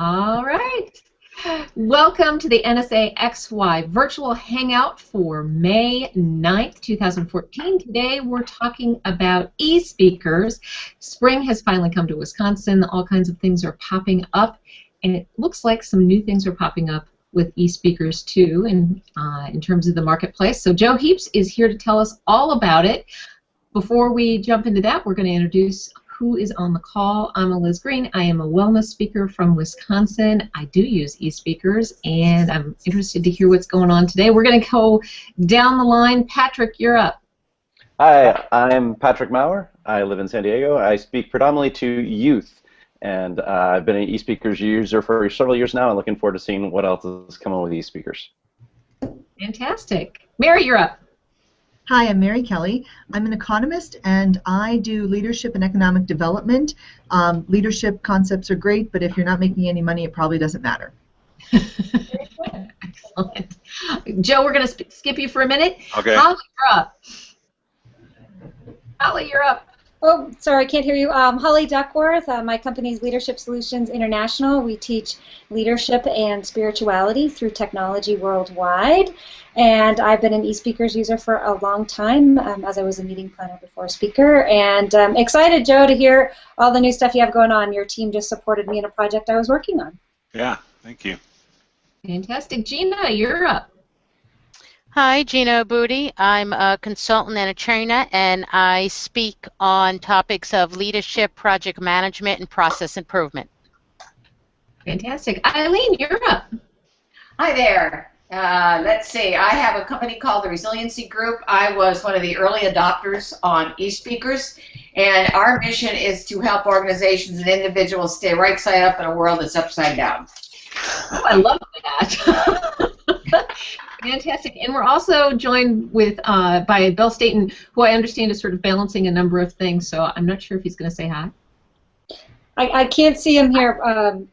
All right. Welcome to the NSA XY Virtual Hangout for May 9th, 2014. Today we're talking about eSpeakers. Spring has finally come to Wisconsin. All kinds of things are popping up, and it looks like some new things are popping up with eSpeakers too in terms of the marketplace. So Joe Heaps is here to tell us all about it. Before we jump into that, we're going to introduce who is on the call. I'm Liz Green. I am a wellness speaker from Wisconsin. I do use eSpeakers, and I'm interested to hear what's going on today. We're going to go down the line. Patrick, you're up. Hi, I'm Patrick Maurer. I live in San Diego. I speak predominantly to youth, and I've been an eSpeakers user for several years now and looking forward to seeing what else is coming with eSpeakers. Fantastic. Mary, you're up. Hi, I'm Mary Kelly. I'm an economist, and I do leadership and economic development. Leadership concepts are great, but if you're not making any money, it probably doesn't matter. Excellent. Joe, we're going to skip you for a minute. Okay. Holly, you're up. Holly, you're up. Oh, sorry, I can't hear you. Holly Duckworth. My company's Leadership Solutions International. We teach leadership and spirituality through technology worldwide. And I've been an eSpeakers user for a long time, as I was a meeting planner before speaker. And excited, Joe, to hear all the new stuff you have going on. Your team just supported me in a project I was working on. Yeah, thank you. Fantastic. Gina, you're up. Hi, Gina Booty. I'm a consultant and a trainer, and I speak on topics of leadership, project management, and process improvement. Fantastic. Eileen, you're up. Hi there. Let's see. I have a company called the Resiliency Group. I was one of the early adopters on eSpeakers, and our mission is to help organizations and individuals stay right side up in a world that's upside down. Oh, I love that. Fantastic. And we're also joined with by Bill Staten, who I understand is sort of balancing a number of things, so I'm not sure if he's going to say hi. I can't see him here.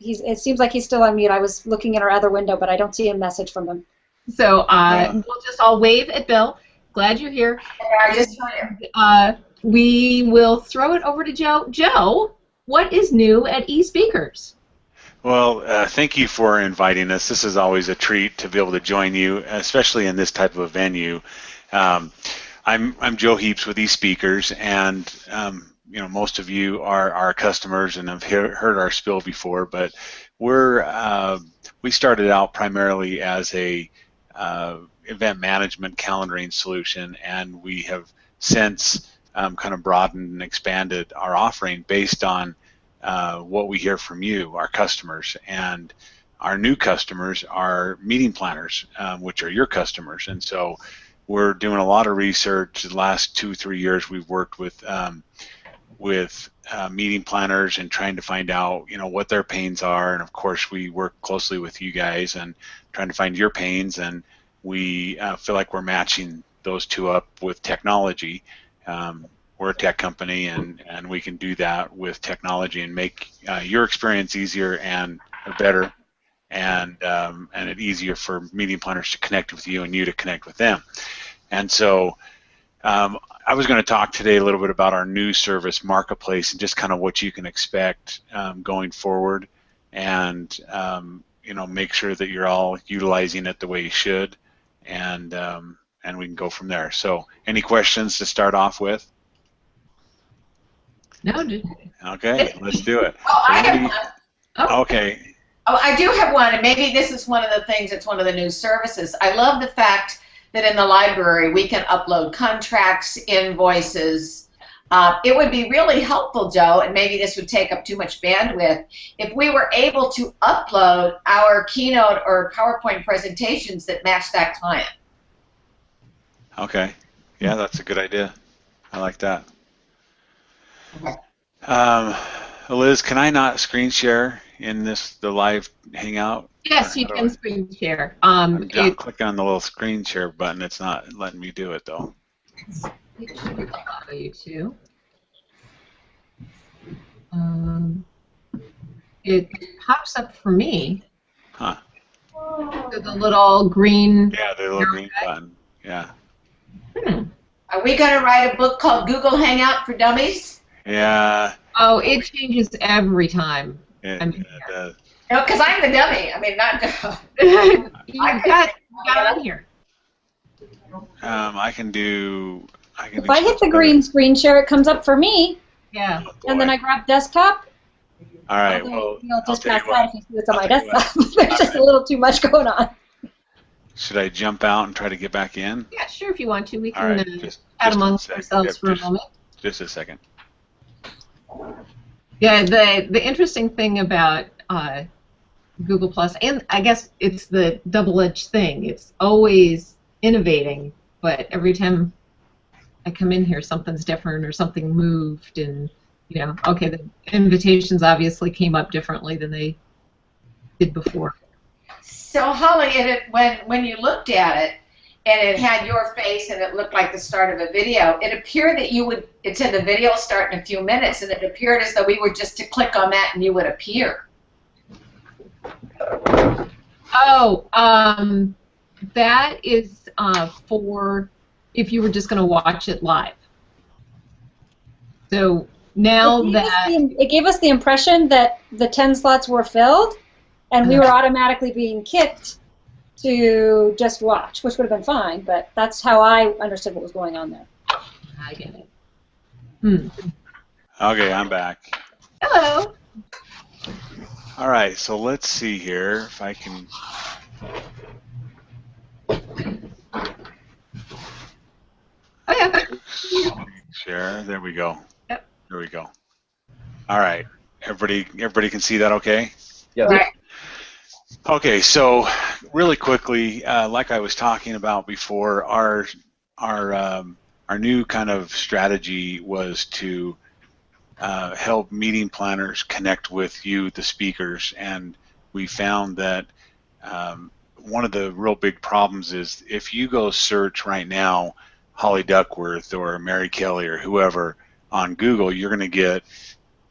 It seems like he's still on mute. I was looking at our other window, but I don't see a message from him. So we'll just all wave at Bill. Glad you're here. I just heard him. We will throw it over to Joe. Joe, what is new at eSpeakers? Well, thank you for inviting us. This is always a treat to be able to join you, especially in this type of a venue. I'm Joe Heaps with eSpeakers, and you know, most of you are our customers and have heard our spill before. But we started out primarily as a event management calendaring solution, and we have since kind of broadened and expanded our offering based on what we hear from you, our customers, and our new customers are meeting planners, which are your customers. And so we're doing a lot of research. The last 2-3 years we've worked with meeting planners and trying to find out, you know, what their pains are. And of course we work closely with you guys and trying to find your pains, and we feel like we're matching those two up with technology. We're a tech company, and we can do that with technology and make your experience easier and better, and it easier for meeting planners to connect with you and you to connect with them. And so I was going to talk today a little bit about our new service marketplace and just kind of what you can expect going forward, and you know, make sure that you're all utilizing it the way you should, and we can go from there. So any questions to start off with? No. Okay, let's do it. Oh, I have one. Oh. Okay. Oh, I do have one, and maybe this is one of the things that's one of the new services. I love the fact that in the library we can upload contracts, invoices. It would be really helpful, Joe, and maybe this would take up too much bandwidth, if we were able to upload our Keynote or PowerPoint presentations that match that client. Okay. Yeah, that's a good idea. I like that. Liz, can I not screen share in the live hangout? Yes, you can screen share. I'm clicking on the little screen share button. It's not letting me do it though. It should allow you to. It pops up for me. Huh. The little green. Yeah, the little green button. Yeah. Are we going to write a book called Google Hangout for Dummies? Yeah. Oh, it changes every time. It does. No, because I'm the dummy. I mean, not. You got on here. I can do. If I hit the green screen share, it comes up for me. Yeah. And then I grab desktop. All right. Although, Well, just I'll pass tell you that what. if you see what's on my I'll tell you desktop. There's just a little too much going on. Should I jump out and try to get back in? Yeah, sure. If you want to, we All can right. chat amongst ourselves for a moment. Just a second. Yeah. The interesting thing about Google Plus, and I guess it's the double-edged thing. It's always innovating, but every time I come in here, something's different or something moved, and okay, the invitations obviously came up differently than they did before. So Holly, when you looked at it and it had your face and it looked like the start of a video, it appeared that it said the video will start in a few minutes, and it appeared as though we were just to click on that and you would appear. Oh, that is for if you were just going to watch it live. So now it gave us the impression that the 10 slots were filled, and we were automatically being kicked to just watch, which would have been fine, but that's how I understood what was going on there. I get it. Okay, I'm back. Hello. All right, so let's see here if I can. Oh yeah. Share. There we go. Yep. There we go. All right, everybody can see that, okay? Yeah. Right. Okay, so really quickly, like I was talking about before, our new kind of strategy was to help meeting planners connect with you, the speakers, and we found that one of the real big problems is if you go search right now Holly Duckworth or Mary Kelly or whoever on Google, you're going to get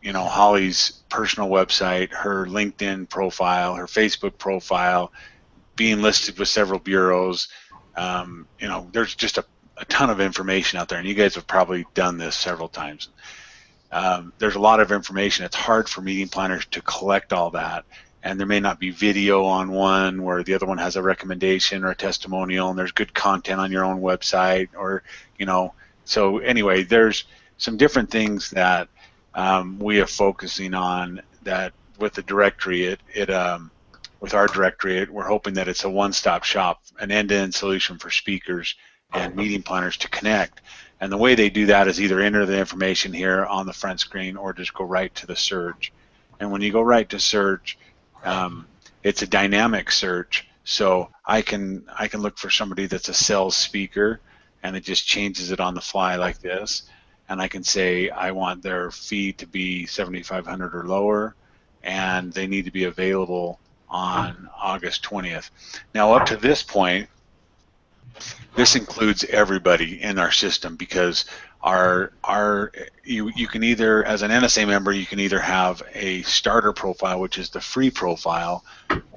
Holly's personal website, her LinkedIn profile, her Facebook profile, being listed with several bureaus. There's just a ton of information out there, and you guys have probably done this several times. There's a lot of information. It's hard for meeting planners to collect all that, and there may not be video on one where the other one has a recommendation or a testimonial, and there's good content on your own website, or so anyway, there's some different things that we are focusing on that with the directory. With our directory, we're hoping that it's a one-stop shop, an end-to-end solution for speakers and meeting planners to connect. And the way they do that is either enter the information here on the front screen or just go right to the search. And when you go right to search, it's a dynamic search. So I can look for somebody that's a sales speaker, and it just changes it on the fly like this. And I can say I want their fee to be $7,500 or lower, and they need to be available on August 20th. Now, up to this point, this includes everybody in our system, because you can either, as an NSA member, you can either have a starter profile, which is the free profile,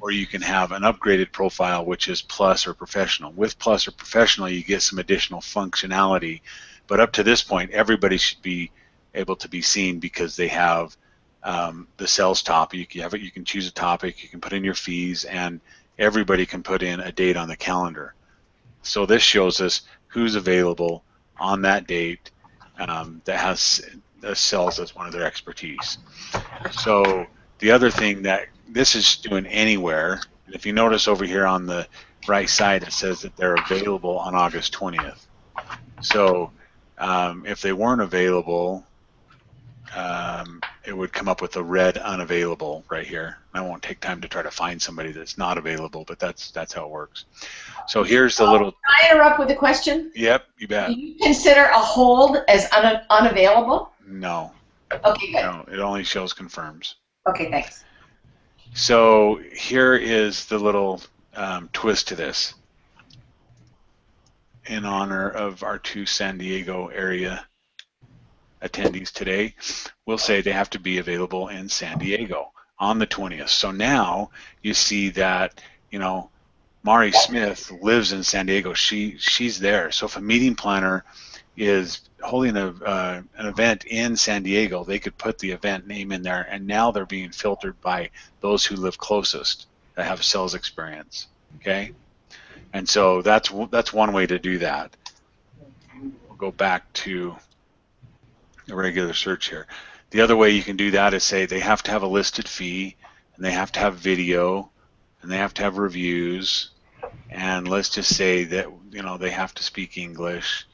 or you can have an upgraded profile, which is Plus or Professional. With Plus or Professional, you get some additional functionality, but up to this point, everybody should be able to be seen because they have the sales topic. You can choose a topic, you can put in your fees, and everybody can put in a date on the calendar. So this shows us who's available on that date that has sales as one of their expertise. So the other thing that this is doing anywhere, and if you notice over here on the right side, it says that they're available on August 20th. So if they weren't available, it would come up with a red unavailable right here. I won't take time to try to find somebody that's not available, but that's how it works. So here's the little. Can I interrupt with a question? Yep, you bet. Do you consider a hold as unavailable? No. Okay, good. No, it only shows confirms. Okay, thanks. So here is the little twist to this. In honor of our 2 San Diego area attendees today, we'll say they have to be available in San Diego on the 20th. So now you see that, Mari Smith lives in San Diego. She's there. So if a meeting planner, is holding an event in San Diego, they could put the event name in there, and now they're being filtered by those who live closest that have sales experience. Okay, and so that's one way to do that. We'll go back to a regular search here. The other way you can do that is say they have to have a listed fee, and they have to have video, and they have to have reviews, and let's just say that they have to speak English.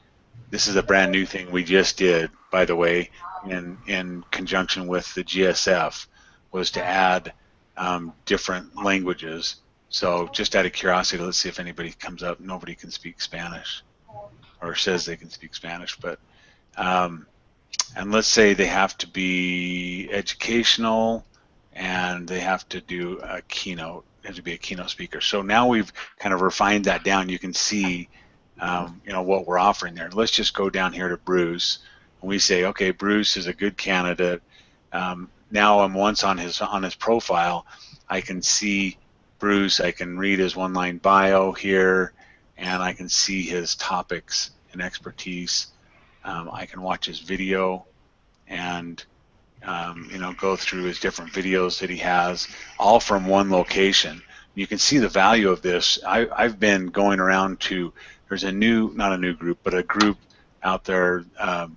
This is a brand new thing we just did, by the way, in conjunction with the GSF, was to add different languages. So just out of curiosity, let's see if anybody comes up. Nobody can speak Spanish, or says they can speak Spanish, but and let's say they have to be educational, and they have to do a keynote. They have to be a keynote speaker. So now we've kind of refined that down. You can see, what we're offering there. Let's just go down here to Bruce, and we say, okay, Bruce is a good candidate. Now I'm once on his profile, I can see Bruce. I can read his one-line bio here, and I can see his topics and expertise. I can watch his video and go through his different videos that he has, all from one location. You can see the value of this. I've been going around to, there's not a new group, but a group out there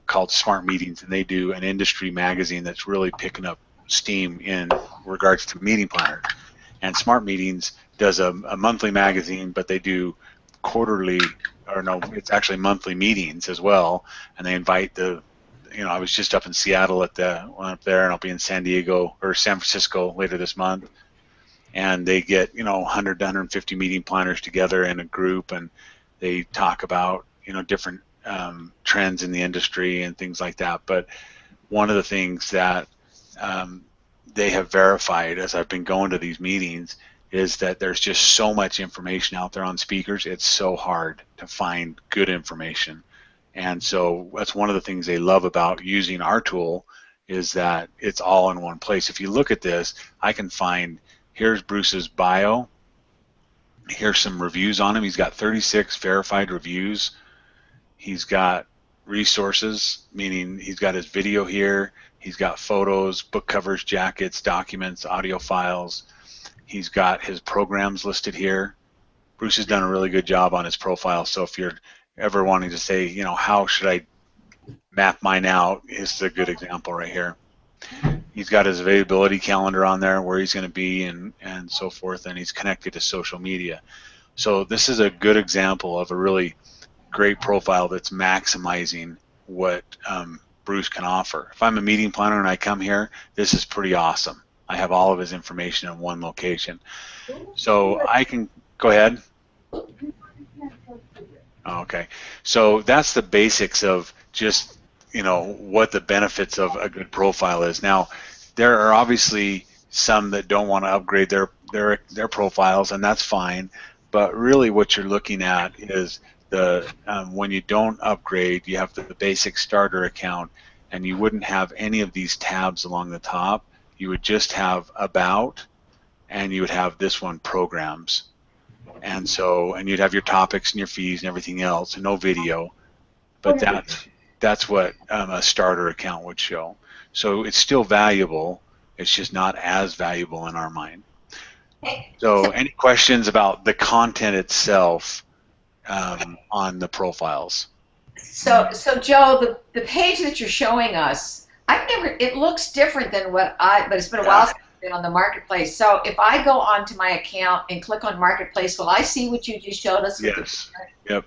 called Smart Meetings, and they do an industry magazine that's really picking up steam in regards to meeting planners. And Smart Meetings does a monthly magazine, but they do quarterly, or no, it's actually monthly meetings as well, and they invite I was just up in Seattle went up there, and I'll be in San Diego or San Francisco later this month, and they get 100 to 150 meeting planners together in a group, and they talk about different trends in the industry and things like that. But one of the things that they have verified as I've been going to these meetings is that there's just so much information out there on speakers. It's so hard to find good information. And so that's one of the things they love about using our tool, is that it's all in one place. If you look at this, I can find, here's Bruce's bio. Here's some reviews on him. He's got 36 verified reviews. He's got resources, meaning he's got his video here. He's got photos, book covers, jackets, documents, audio files. He's got his programs listed here. Bruce has done a really good job on his profile, so if you're ever wanting to say, how should I map mine out, this is a good example right here. He's got his availability calendar on there, where he's going to be, and so forth, and he's connected to social media. So this is a good example of a really great profile that's maximizing what Bruce can offer. If I'm a meeting planner and I come here, this is pretty awesome. I have all of his information in one location. So I can, go ahead. Okay, so that's the basics of just what the benefits of a good profile is. Now, there are obviously some that don't want to upgrade their profiles, and that's fine. But really, what you're looking at is when you don't upgrade, you have the basic starter account, and you wouldn't have any of these tabs along the top. You would just have about, and you would have this one, programs. And you'd have your topics and your fees and everything else, and no video. But that's what a starter account would show. So it's still valuable. It's just not as valuable in our mind. So any questions about the content itself on the profiles? So Joe, the page that you're showing us, it looks different than but it's been a while since I've been on the Marketplace. So if I go onto my account and click on Marketplace, will I see what you just showed us? Yes. Yep.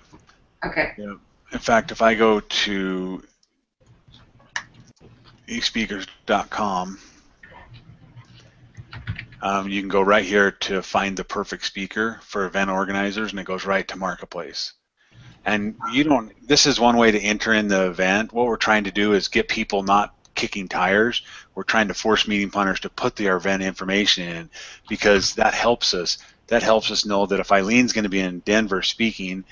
Okay. Yep. In fact, if I go to eSpeakers.com, you can go right here to find the perfect speaker for event organizers, and it goes right to Marketplace. And this is one way to enter in the event. What we're trying to do is get people not kicking tires. We're trying to force meeting planners to put their event information in, because that helps us. That helps us know that if Eileen's going to be in Denver speaking,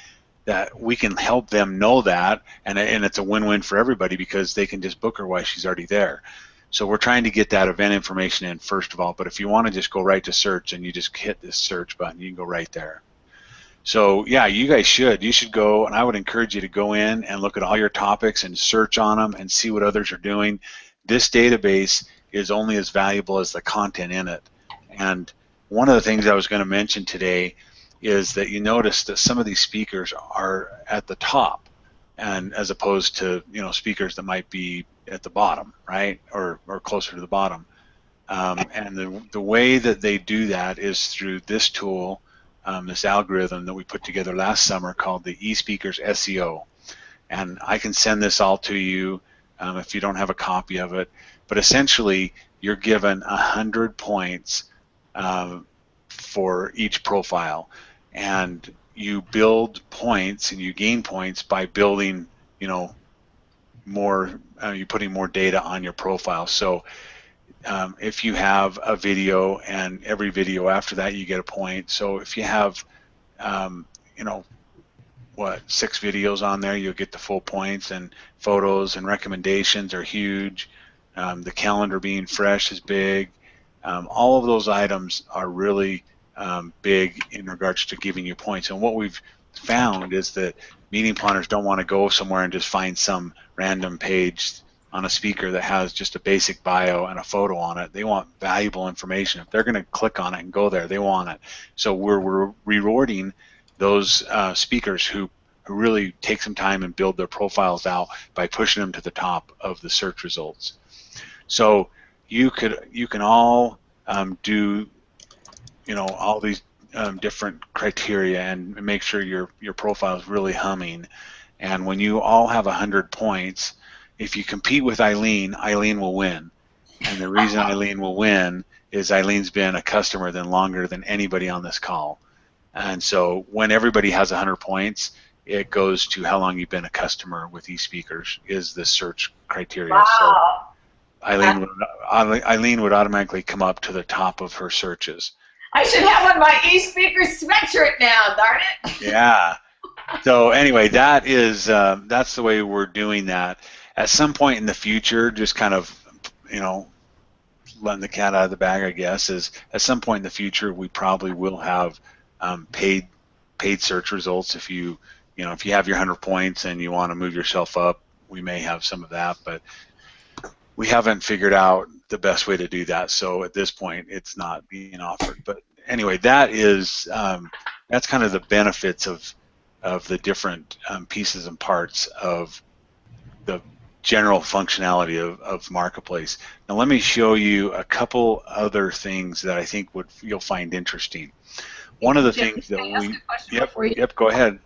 that we can help them know that, and it's a win-win for everybody, because they can just book her while she's already there. So we're trying to get that event information in first of all, but if you want to just go right to search and you just hit this search button, you can go right there. So yeah, you guys should. You should go, and I would encourage you to go in and look at all your topics and search on them and see what others are doing. This database is only as valuable as the content in it. And one of the things I was going to mention today is that you notice that some of these speakers are at the top, and as opposed to speakers that might be at the bottom, right, or closer to the bottom. And the way that they do that is through this tool, this algorithm that we put together last summer called the eSpeakers SEO. And I can send this all to you if you don't have a copy of it. But essentially, you're given 100 points for each profile. And you build points and you gain points by building, more, you're putting more data on your profile. So if you have a video and every video after that you get a point. So if you have, 6 videos on there, you'll get the full points, and photos and recommendations are huge. The calendar being fresh is big. All of those items are really big in regards to giving you points. And what we've found is that meeting planners don't want to go somewhere and just find some random page on a speaker that has just a basic bio and a photo on it. They want valuable information. If they're going to click on it and go there, they want it. So we're rewarding those speakers who really take some time and build their profiles out by pushing them to the top of the search results. So you can all do all these different criteria and make sure your profile is really humming. And when you all have 100 points, if you compete with Eileen, Eileen will win. And the reason Eileen will win is Eileen's been a customer longer than anybody on this call. And so when everybody has 100 points, it goes to how long you've been a customer with eSpeakers is the search criteria. Wow. So Eileen would automatically come up to the top of her searches. I should have on my eSpeakers sweatshirt now, darn it. Yeah. So anyway, that's the way we're doing that. At some point in the future, just kind of, letting the cat out of the bag, I guess, is at some point in the future we probably will have paid search results. If you have your 100 points and you want to move yourself up, we may have some of that, but we haven't figured out the best way to do that. So at this point, it's not being offered. But anyway, that's kind of the benefits of the different pieces and parts of the general functionality of Marketplace. Now let me show you a couple other things that I think you'll find interesting. One of the things that Yep, go ahead.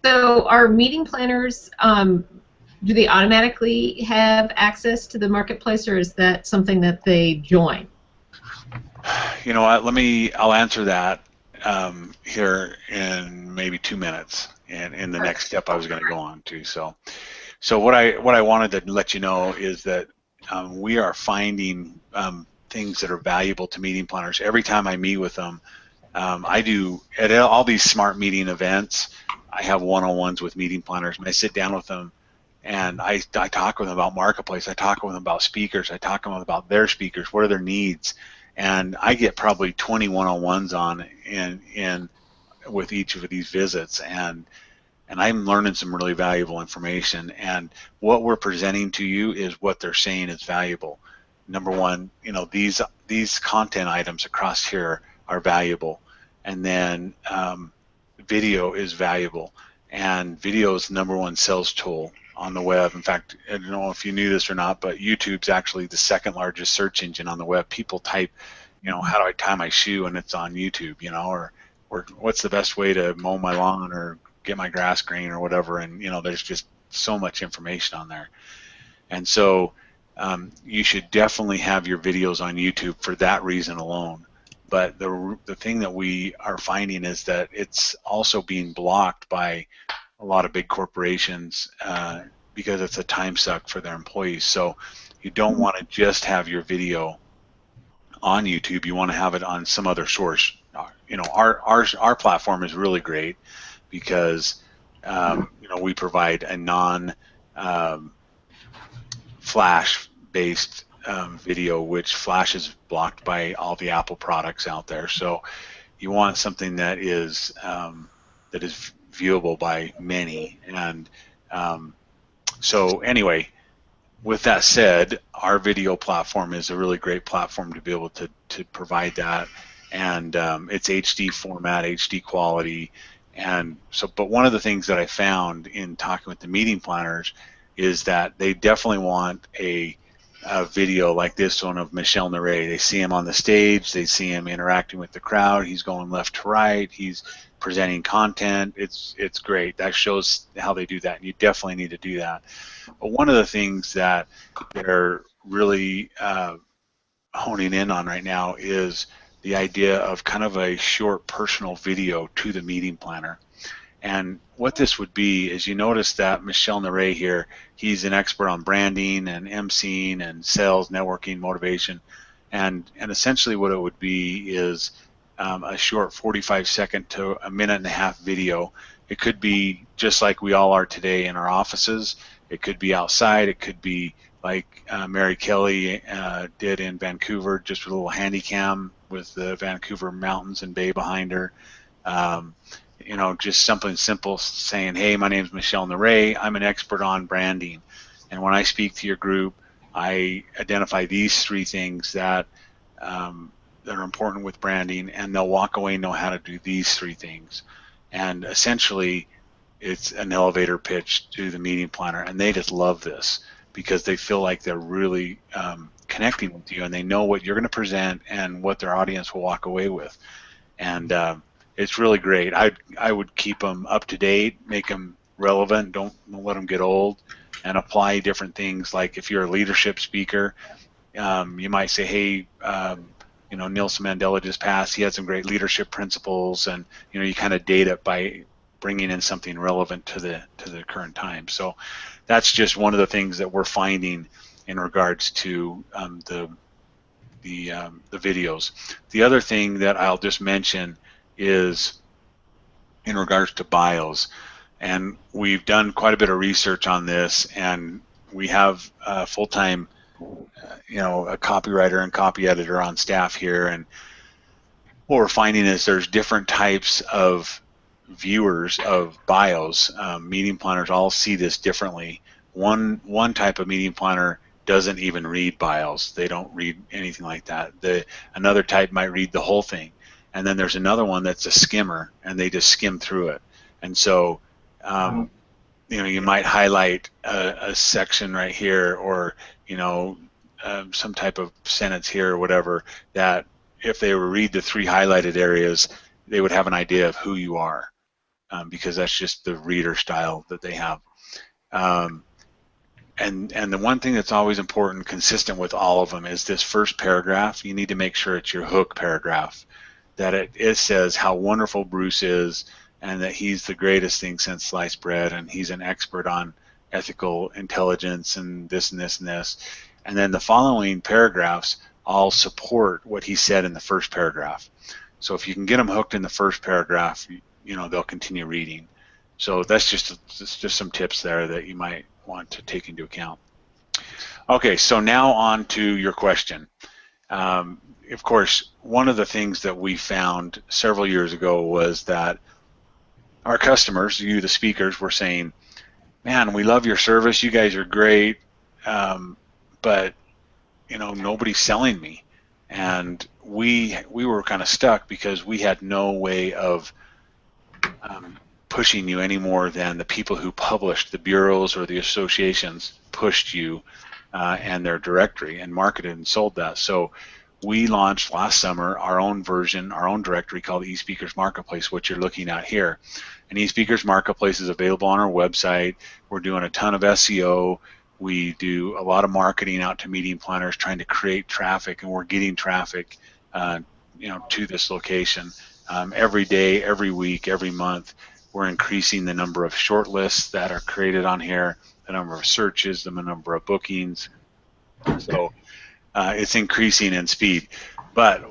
So our meeting planners, do they automatically have access to the Marketplace, or is that something that they join? You know what, I'll answer that here in maybe 2 minutes, and in the next step I was going to go on to. So what I wanted to let you know is that we are finding things that are valuable to meeting planners. Every time I meet with them, I do at all these smart meeting events. I have one-on-ones with meeting planners, and I sit down with them and I talk with them about Marketplace. I talk with them about speakers. I talk with them about their speakers. What are their needs? And I get probably 20 one-on-ones on in with each of these visits, and I'm learning some really valuable information. And what we're presenting to you is what they're saying is valuable. Number one, these content items across here are valuable, and then video is valuable, and video is the #1 sales tool on the web. In fact, I don't know if you knew this or not, but YouTube's actually the second largest search engine on the web. People type, how do I tie my shoe, and it's on YouTube, or what's the best way to mow my lawn or get my grass green or whatever, and there's just so much information on there. And so you should definitely have your videos on YouTube for that reason alone. But the thing that we are finding is that it's also being blocked by a lot of big corporations because it's a time suck for their employees. So you don't want to just have your video on YouTube. You want to have it on some other source. Our platform is really great because we provide a non-flash based video, which Flash is blocked by all the Apple products out there. So you want something that is that is viewable by many. And so anyway, with that said, our video platform is a really great platform to be able to provide that, and it's HD format, HD quality. And so, but one of the things that I found in talking with the meeting planners is that they definitely want a video like this one of Michel Naray. They see him on the stage, they see him interacting with the crowd, he's going left to right, he's presenting content. It's great. That shows how they do that, and you definitely need to do that. But one of the things that they're really honing in on right now is the idea of kind of a short personal video to the meeting planner. And what this would be is, you notice that Michel Naray here, he's an expert on branding and emceeing and sales, networking, motivation, and essentially what it would be is a short 45-second to a minute-and-a-half video. It could be just like we all are today in our offices. It could be outside. It could be like Mary Kelly did in Vancouver, just with a little handy cam with the Vancouver mountains and bay behind her. You know, just something simple saying, hey, my name is Michel Naray. I'm an expert on branding. And when I speak to your group, I identify these three things that are important with branding, and they'll walk away and know how to do these three things. And essentially, it's an elevator pitch to the meeting planner, and they just love this because they feel like they're really connecting with you, and they know what you're going to present and what their audience will walk away with. And it's really great. I would keep them up to date, make them relevant, don't let them get old, and apply different things. Like if you're a leadership speaker, you might say, hey, you know, Nelson Mandela just passed. He had some great leadership principles, and you know, you kind of date it by bringing in something relevant to the current time. So that's just one of the things that we're finding in regards to the videos. The other thing that I'll just mention is in regards to bios, and we've done quite a bit of research on this, and we have a full-time you know, a copywriter and copy editor on staff here, and what we're finding is there's different types of viewers of bios. Meeting planners all see this differently. One type of meeting planner doesn't even read bios. They don't read anything like that. Another type might read the whole thing, and then there's another one that's a skimmer, and they just skim through it. And so you know, you might highlight a section right here, or you know, some type of sentence here or whatever, that if they were read the three highlighted areas, they would have an idea of who you are, because that's just the reader style that they have. And the one thing that's always important, consistent with all of them, is this first paragraph. You need to make sure it's your hook paragraph, that it says how wonderful Bruce is, and that he's the greatest thing since sliced bread, and he's an expert on ethical intelligence and this and this and this. And then the following paragraphs all support what he said in the first paragraph. So if you can get them hooked in the first paragraph, you know, they'll continue reading. So that's just some tips there that you might want to take into account. Okay, so now on to your question. Of course, one of the things that we found several years ago was that our customers, you the speakers, were saying, man, we love your service, you guys are great, but you know, nobody's selling me. And we were kind of stuck because we had no way of pushing you any more than the people who published, the bureaus or the associations, pushed you and their directory and marketed and sold that. So we launched last summer our own version, our own directory called eSpeakers Marketplace, what you're looking at here. And eSpeakers Marketplace is available on our website. We're doing a ton of SEO. We do a lot of marketing out to meeting planners, trying to create traffic, and we're getting traffic, you know, to this location every day, every week, every month. We're increasing the number of short lists that are created on here, the number of searches, the number of bookings. So it's increasing in speed. But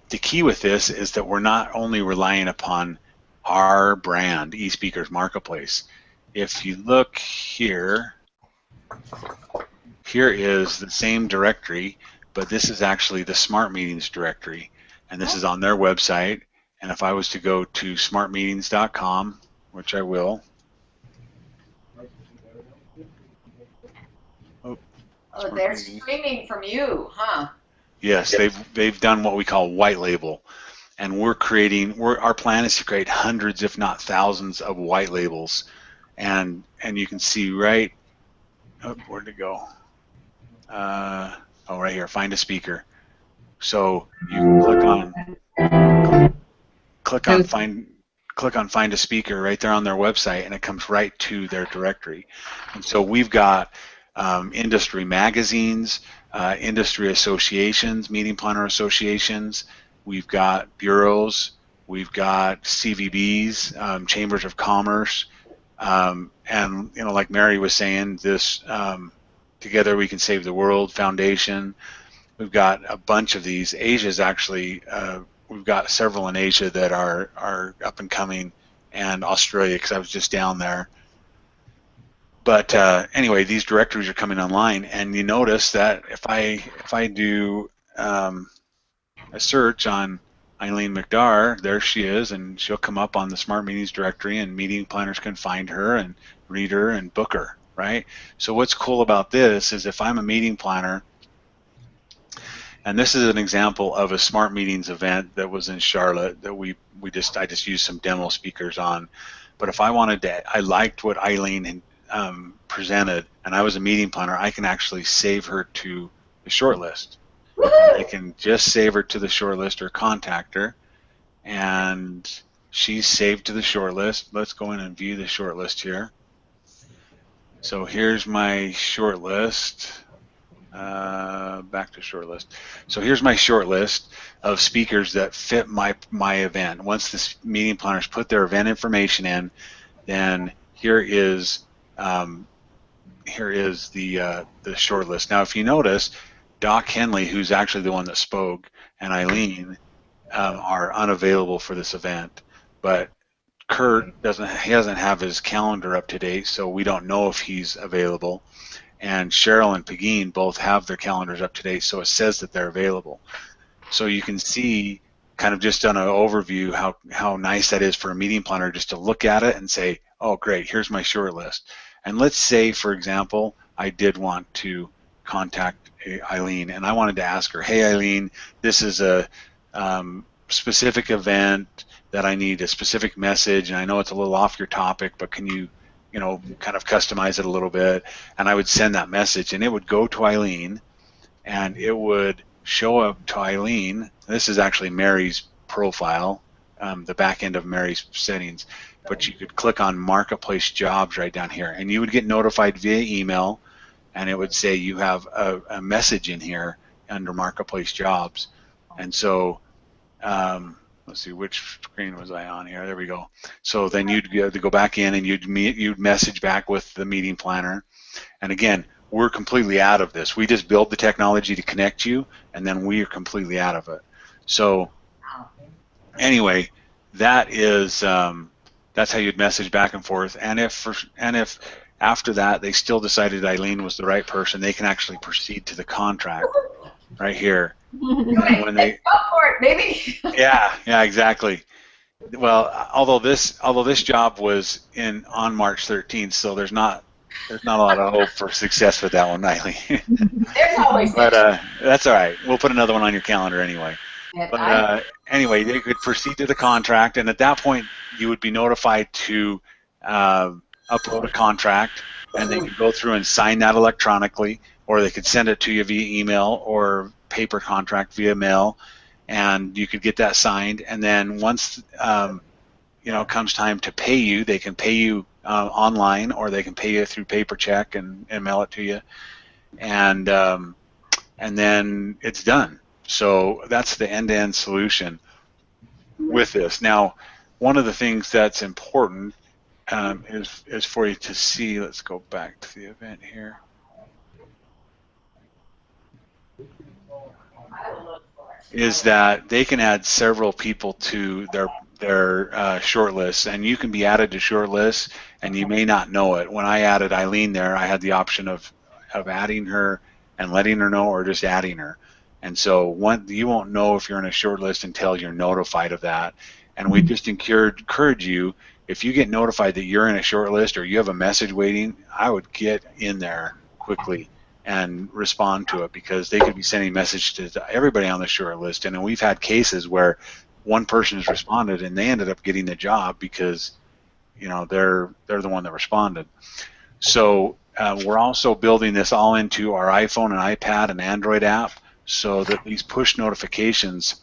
the key with this is that we're not only relying upon our brand, eSpeakers Marketplace. If you look here, here is the same directory, but this is actually the Smart Meetings directory, and this is on their website. And if I was to go to smartmeetings.com which I will. Oh, they're streaming from you, huh? Yes, they've done what we call white label, and our plan is to create hundreds, if not thousands, of white labels, and you can see right, where'd it go? Right here, find a speaker. So you can click on find a speaker right there on their website, and it comes right to their directory. And so we've got industry magazines, industry associations, meeting planner associations. We've got bureaus. We've got CVBs, chambers of commerce, and like Mary was saying, this Together We Can Save the World Foundation. We've got a bunch of these. Asia's actually, we've got several in Asia that are up and coming, and Australia, because I was just down there. But anyway, these directories are coming online, and you notice that if I do a search on Eileen McDarr, there she is, and she'll come up on the Smart Meetings directory, and meeting planners can find her and read her and book her, right? So what's cool about this is if I'm a meeting planner, and this is an example of a Smart Meetings event that was in Charlotte that I just used some demo speakers on. But if I wanted to, I liked what Eileen had presented, and I was a meeting planner, I can actually save her to the shortlist. I can just save her to the shortlist or contact her, and she's saved to the shortlist. Let's go in and view the shortlist here. So here's my shortlist. Back to shortlist. So here's my shortlist of speakers that fit my event. Once the meeting planners put their event information in, then here is the shortlist. Now, if you notice, Doc Henley, who's actually the one that spoke, and Eileen are unavailable for this event, but Kurt doesn't have his calendar up to date, so we don't know if he's available. And Cheryl and Pegeen both have their calendars up to date, so it says that they're available. So you can see, kind of just on an overview, how nice that is for a meeting planner just to look at it and say, oh great, here's my short list. And let's say, for example, I did want to contact Eileen, and I wanted to ask her, hey Eileen, this is a specific event that I need a specific message, and I know it's a little off your topic, but can you kind of customize it a little bit? And I would send that message, and it would go to Eileen, and it would show up to Eileen. This is actually Mary's profile, the back end of Mary's settings, but you could click on Marketplace Jobs right down here, and you would get notified via email, and it would say you have a message in here under Marketplace Jobs. And so let's see, which screen was I on here? There we go. So then you'd be able to go back in, and you'd message back with the meeting planner. And again, we're completely out of this. We just build the technology to connect you, and then we are completely out of it. So anyway, that is that's how you'd message back and forth. And if after that they still decided Eileen was the right person, they can actually proceed to the contract right here. When they go for it, baby. yeah, exactly. Well, although this job was on March 13th, so there's not a lot of hope for success with that one, Eileen. There's always. But that's all right. We'll put another one on your calendar anyway. But anyway, they could proceed to the contract, and at that point, you would be notified to upload a contract, and they could go through and sign that electronically, or they could send it to you via email or paper contract via mail, and you could get that signed. And then once it comes time to pay you, they can pay you online, or they can pay you through paper check and mail it to you, and then it's done. So that's the end-to-end solution with this. Now, one of the things that's important is for you to see. Let's go back to the event here. Is that they can add several people to their short lists, and you can be added to short lists, and you may not know it. When I added Eileen there, I had the option of adding her and letting her know, or just adding her. And so you won't know if you're in a short list until you're notified of that. And we just encourage you, if you get notified that you're in a short list or you have a message waiting, I would get in there quickly and respond to it, because they could be sending messages to everybody on the short list. And we've had cases where one person has responded and they ended up getting the job because, you know, they're the one that responded. So we're also building this all into our iPhone and iPad and Android app, so that these push notifications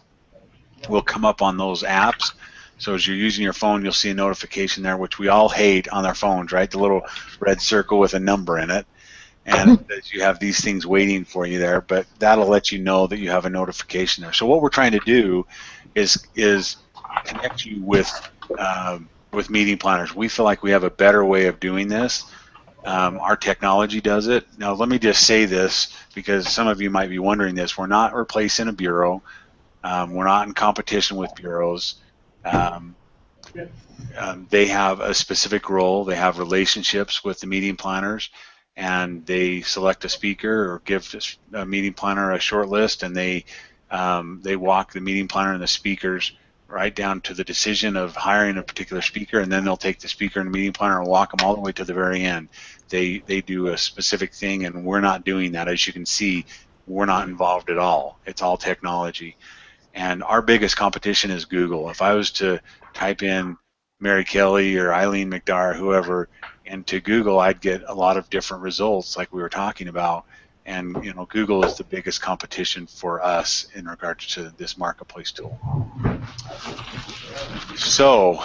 will come up on those apps. So as you're using your phone, you'll see a notification there, which we all hate on our phones, right? The little red circle with a number in it. And you have these things waiting for you there, but that'll let you know that you have a notification there. So what we're trying to do is connect you with meeting planners. We feel like we have a better way of doing this. Our technology does it. Now, let me just say this, because some of you might be wondering this. We're not replacing a bureau. We're not in competition with bureaus. They have a specific role. They have relationships with the meeting planners, and they select a speaker or give a meeting planner a short list, and they walk the meeting planner and the speakers right down to the decision of hiring a particular speaker, and then they'll take the speaker and the meeting planner and walk them all the way to the very end. They do a specific thing, and we're not doing that. As you can see, we're not involved at all. It's all technology. And our biggest competition is Google. If I was to type in Mary Kelly or Eileen McDar, whoever, into Google, I'd get a lot of different results like we were talking about. And you know, Google is the biggest competition for us in regards to this marketplace tool. So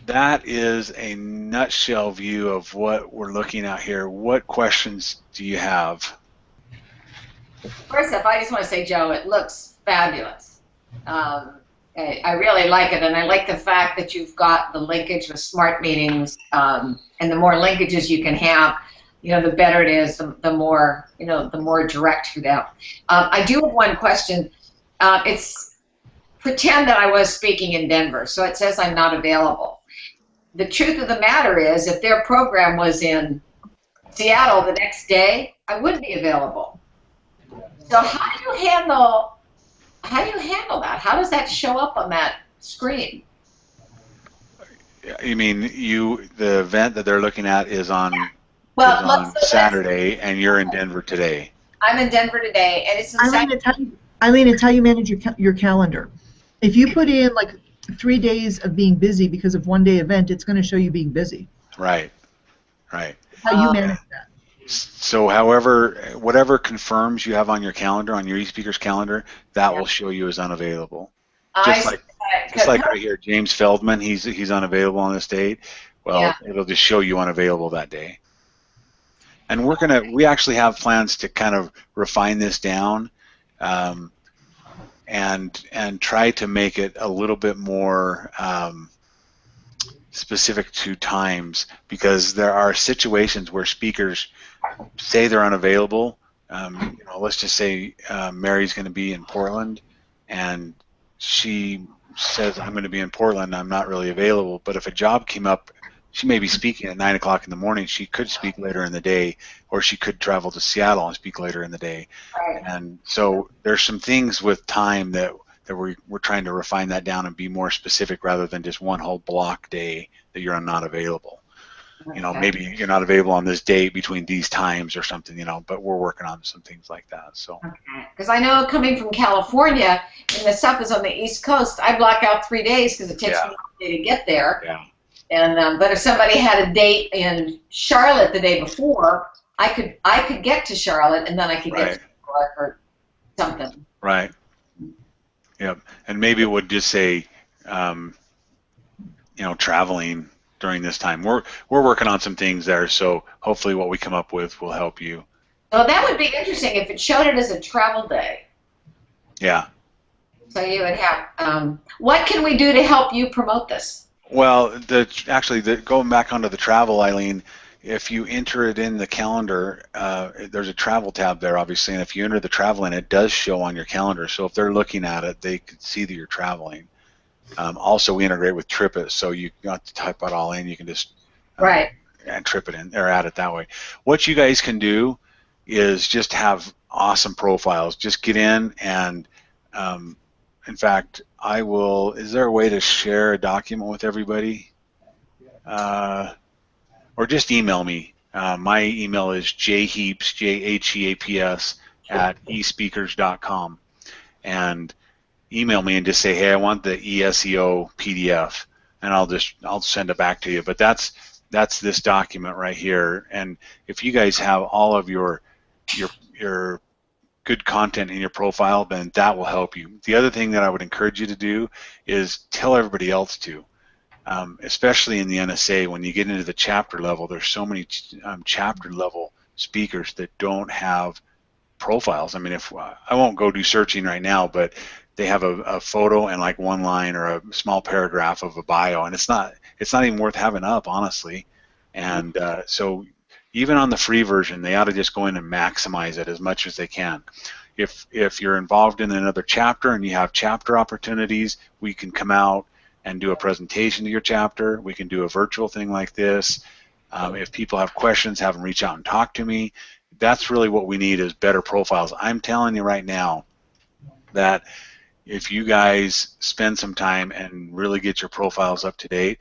that is a nutshell view of what we're looking at here. What questions do you have? First off, I just want to say, Joe, it looks fabulous. I really like it, and I like the fact that you've got the linkage with smart meetings, and the more linkages you can have, you know, the better it is, the more, you know, the more direct for them. I do have one question. It's pretend that I was speaking in Denver, so it says I'm not available. The truth of the matter is, if their program was in Seattle the next day, I would be available. So how do you handle that? How does that show up on that screen? You mean the event that they're looking at is on, Saturday, and you're in Denver today? I'm in Denver today, and it's in Eileen, it's how you manage your calendar. If you put in like 3 days of being busy because of one-day event, it's going to show you being busy. Right, right. How you manage that. So whatever confirms you have on your calendar, on your eSpeakers calendar, that will show you as unavailable. Just like right here, James Feldman, he's unavailable on this date. Well, it'll just show you unavailable that day. And we actually have plans to kind of refine this down, and try to make it a little bit more specific to times, because there are situations where speakers say they're unavailable. You know, let's just say Mary's going to be in Portland, and she says, I'm going to be in Portland, I'm not really available. But if a job came up, she may be speaking at 9 o'clock in the morning. She could speak later in the day, or she could travel to Seattle and speak later in the day. Right. And so there's some things with time that we're trying to refine that down and be more specific, rather than just one whole block day that you're not available. You know, maybe you're not available on this date between these times or something, you know, but we're working on some things like that. So. Because I know, coming from California, and the stuff is on the East Coast, I block out 3 days because it takes me a day to get there. Yeah. And but if somebody had a date in Charlotte the day before, I could get to Charlotte, and then I could get to New York or something. Right. Yep. And maybe it would just say, you know, traveling during this time. We're working on some things there, so hopefully what we come up with will help you. So that would be interesting if it showed it as a travel day. Yeah. So you would have. What can we do to help you promote this? Well, going back onto the travel, Eileen, if you enter it in the calendar, there's a travel tab there, obviously, and if you enter the travel in, it does show on your calendar. So if they're looking at it, they could see that you're traveling. Also, we integrate with TripIt, so you don't have to type it all in. You can just and trip it in or add it that way. What you guys can do is just have awesome profiles. Just get in and in fact, I will. Is there a way to share a document with everybody, or just email me? My email is jheaps, JHEAPS @eSpeakers.com, and email me and just say, hey, I want the ESEO PDF, and I'll send it back to you. But that's this document right here, and if you guys have all of your good content in your profile, then that will help you. The other thing that I would encourage you to do is tell everybody else to, especially in the NSA. When you get into the chapter level, there's so many chapter level speakers that don't have profiles. I mean, if I won't go do searching right now, but they have a photo and like one line or a small paragraph of a bio, and it's not even worth having up, honestly. And so even on the free version, they ought to just go in and maximize it as much as they can. If you're involved in another chapter and you have chapter opportunities, we can come out and do a presentation to your chapter. We can do a virtual thing like this. If people have questions, have them reach out and talk to me. That's really what we need, is better profiles. I'm telling you right now that if you guys spend some time and really get your profiles up to date,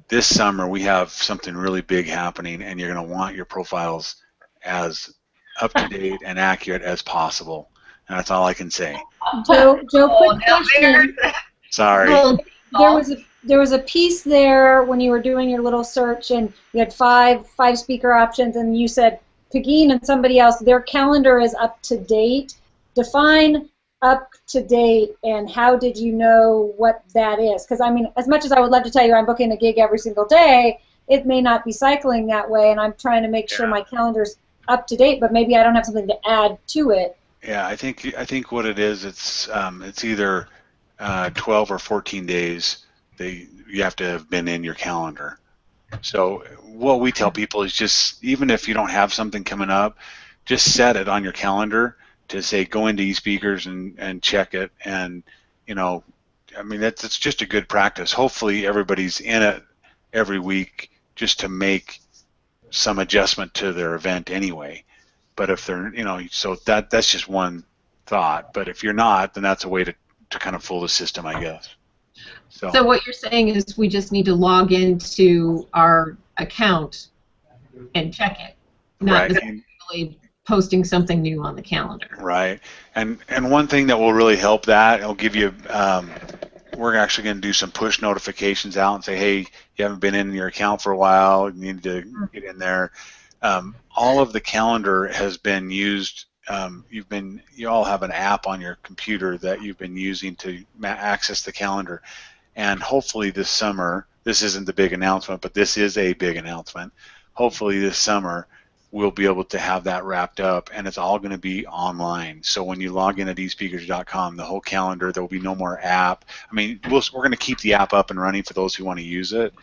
this summer we have something really big happening, and you're going to want your profiles as up to date and accurate as possible. And that's all I can say. Joe, quick question. Sorry. There was a piece there when you were doing your little search, and you had five speaker options, and you said Pegeen and somebody else, their calendar is up to date. Define up to date, and how did you know what that is? Because I mean, as much as I would love to tell you I'm booking a gig every single day, it may not be cycling that way, and I'm trying to make sure my calendar's up to date, but maybe I don't have something to add to it. Yeah, I think what it is, it's either 12 or 14 days you have to have been in your calendar. So what we tell people is, just even if you don't have something coming up, just set it on your calendar to say go into eSpeakers and check it. And I mean, that's just a good practice. Hopefully everybody's in it every week just to make some adjustment to their event anyway. But if they're, so that's just one thought. But if you're not, then that's a way to kind of fool the system, I guess. So what you're saying is we just need to log into our account and check it, not necessarily posting something new on the calendar. Right. And one thing that will really help that, it'll give you, we're actually going to do some push notifications out and say, hey, you haven't been in your account for a while, you need to get in there. All of the calendar has been used. You all have an app on your computer that you've been using to access the calendar. And hopefully this summer, this isn't the big announcement, but this is a big announcement. Hopefully this summer we'll be able to have that wrapped up, and it's all going to be online. So when you log in at eSpeakers.com, the whole calendar, there will be no more app. I mean, we're going to keep the app up and running for those who want to use it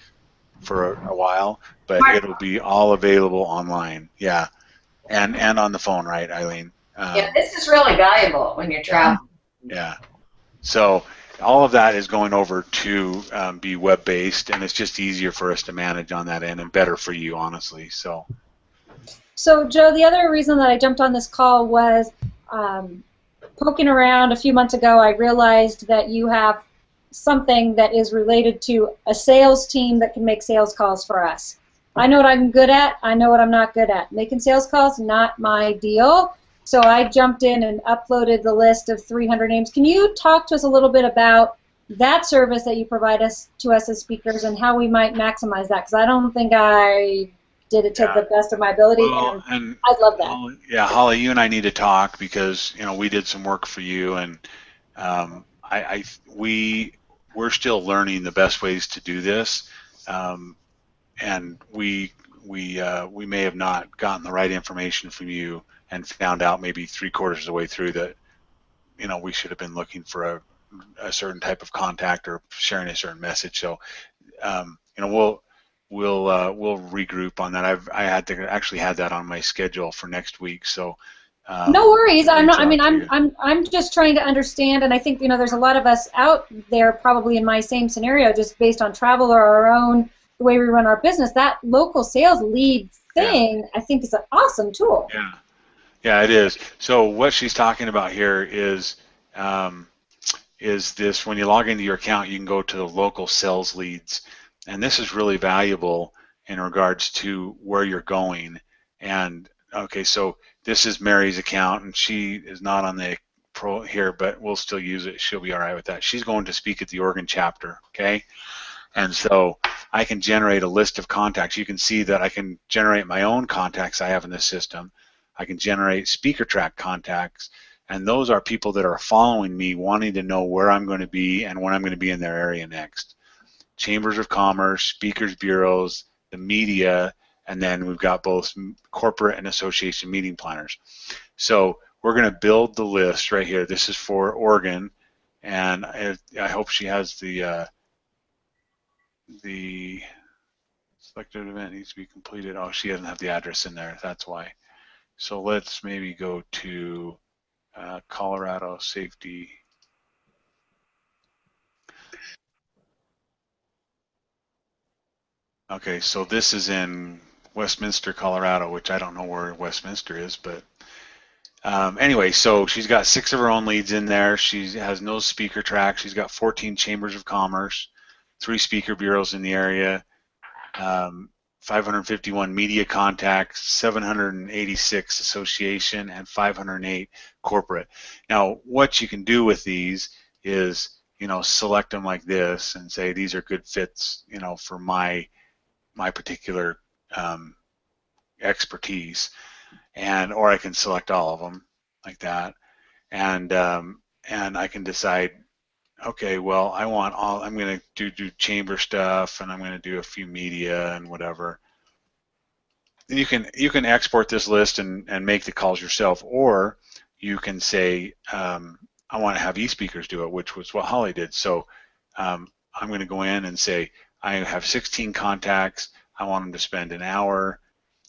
for a while, but it'll be all available online. Yeah, and on the phone, right, Eileen? Yeah, this is really valuable when you're traveling. Yeah. So all of that is going over to be web-based, and it's just easier for us to manage on that end and better for you, honestly. So, Joe, the other reason that I jumped on this call was poking around a few months ago, I realized that you have something that is related to a sales team that can make sales calls for us. I know what I'm good at. I know what I'm not good at. Making sales calls, not my deal. So I jumped in and uploaded the list of 300 names. Can you talk to us a little bit about that service that you provide to us as speakers and how we might maximize that? Because I don't think I did it to the best of my ability, and I'd love that. Yeah, Holly, you and I need to talk, because we did some work for you, and we're still learning the best ways to do this, and we may have not gotten the right information from you and found out maybe 3/4 of the way through that we should have been looking for a certain type of contact or sharing a certain message. So we'll regroup on that. I actually had that on my schedule for next week. So no worries. I'm just trying to understand, and I think there's a lot of us out there probably in my same scenario, just based on travel or our own, the way we run our business. That local sales lead thing, I think, is an awesome tool. Yeah, it is. So what she's talking about here is is this: when you log into your account, you can go to the local sales leads, and this is really valuable in regards to where you're going. And okay, so this is Mary's account, and she is not on the pro here, but we'll still use it. She'll be all right with that. She's going to speak at the Oregon chapter, okay? And so I can generate a list of contacts. You can see that I can generate my own contacts I have in this system. I can generate speaker track contacts, and those are people that are following me, wanting to know where I'm going to be and when I'm going to be in their area next. Chambers of Commerce, speakers bureaus, the media, and then we've got both corporate and association meeting planners. So we're going to build the list right here. This is for Oregon, and I hope she has the selected event needs to be completed. Oh, she doesn't have the address in there. That's why. So let's maybe go to Colorado safety. Okay, so this is in Westminster, Colorado, which I don't know where Westminster is, but anyway, so she's got 6 of her own leads in there. She has no speaker track. She's got 14 chambers of commerce, 3 speaker bureaus in the area, 551 media contacts, 786 association, and 508 corporate. Now, what you can do with these is, you know, select them like this and say these are good fits, you know, for my particular expertise, and or I can select all of them like that, and I can decide, okay, well, I want all. I'm going to do chamber stuff, and I'm going to do a few media and whatever. And you can export this list and make the calls yourself, or you can say I want to have eSpeakers do it, which was what Holly did. So I'm going to go in and say I have 16 contacts. I want them to spend an hour,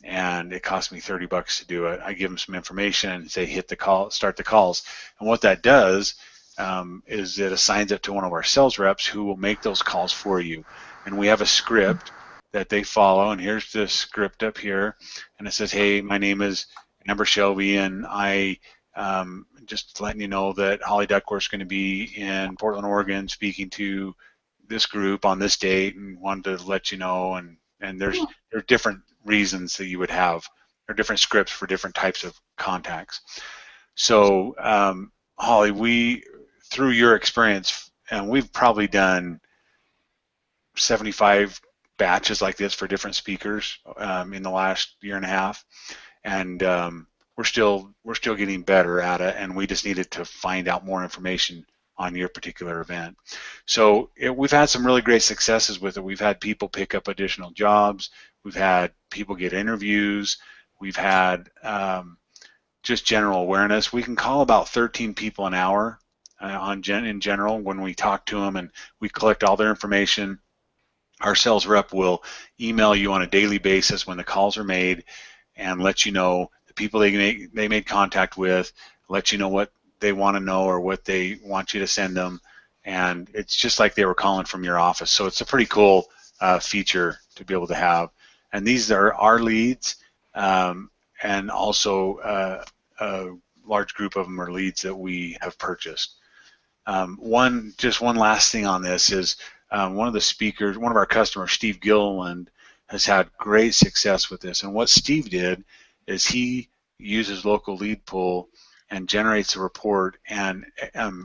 and it cost me $30 to do it. I give them some information and say hit the call, start the calls, and what that does is it assigns it to one of our sales reps who will make those calls for you. And we have a script that they follow, and here's the script up here, and it says, hey, my name is Amber Shelby, and I just letting you know that Holly Duckworth is going to be in Portland, Oregon, speaking to this group on this date, and wanted to let you know. And there's different reasons that you would have, or different scripts for different types of contacts. So Holly, through your experience, and we've probably done 75 batches like this for different speakers in the last year and a half, and we're still getting better at it, and we just needed to find out more information on your particular event. So we've had some really great successes with it. We've had people pick up additional jobs. We've had people get interviews. We've had just general awareness. We can call about 13 people an hour in general when we talk to them, and we collect all their information. Our sales rep will email you on a daily basis when the calls are made and let you know the people they made contact with, let you know what they want to know or what they want you to send them, and it's just like they were calling from your office. So it's a pretty cool feature to be able to have. And these are our leads, and also a large group of them are leads that we have purchased. One last thing on this is one of the speakers, one of our customers, Steve Gilliland, has had great success with this. And what Steve did is he uses local lead pool and generates a report and